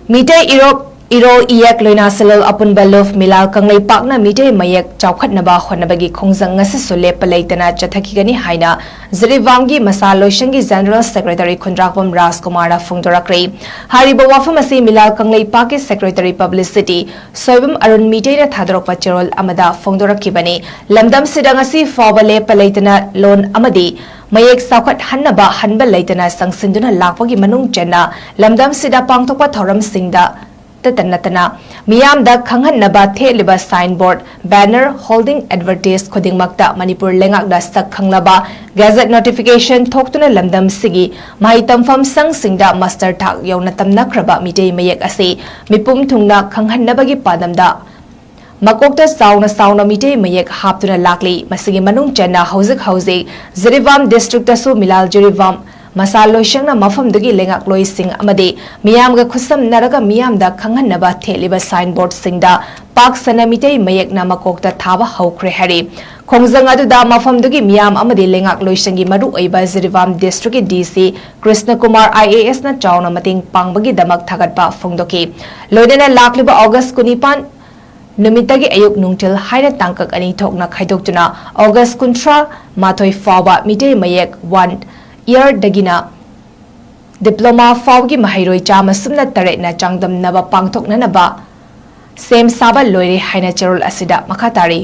Mitei iro iyak loina selol apun balov milal kanglei pakna mitei mayak chawkhat naba khonabagi khongjang ngasi sole palaitana chathakigani haina zriwamgi masaloishangi general secretary khundrakwam rajkumara phungdorakre hariba wafam asi milal kanglei pakki secretary publicity soibam arun mitei na thadrokpa cherol amada phungdorakibani lamdam sidangasi fawale palaitana lon amadi mayak sawkhat hannaba hanba laitana sangsinduna lakpagi manung chenna lamdam sida pangthokpa thoram singda Tatana Miyam da Kanghan Naba Theliba signboard banner holding advertise Koding Makta Manipur Lengak da Sak Kanglaba Gazette notification Toktuna Lamdam Sigi Mahitam Fam Sang Singda Master Tak Yaunatam Nakraba Mitei Mayak Ase Mipum Tungna Kanghan Nabagi Padamda Makokta Sauna Mitei Mayak Haptuna Lakli Masigi Manung Chena Hauzik Zirivam District Tasu Milal Jirivam Masalo Shangna Mafam Dugi Lengak Loi Sing Amade, Miam ga Kusam Naraga Miam da Kangan Naba Theliba signboard Singda, Pak Sanamite Mayak Namakokta Taba Haukre Hari. Khongjang aduda Mafam Dugi Miam Amade Lengak Loi Shangi Maru Aiba Zirivam District DC, Krishna Kumar IAS na Chawna Mating Pangbagi Damak Thagatpa Phungdoki. Loidena Lakliba August Kunipan Numitagi Ayuk Nungtil Haina Tangkak Ani Thokna Khaidokjuna, August Kuntra Matoi Fawa Mitei Mayak 1 year dagina diploma fawgi mahairoi chama sumna tare na changdam naba pangthok na naba sem saba loire haina cherol asida makatari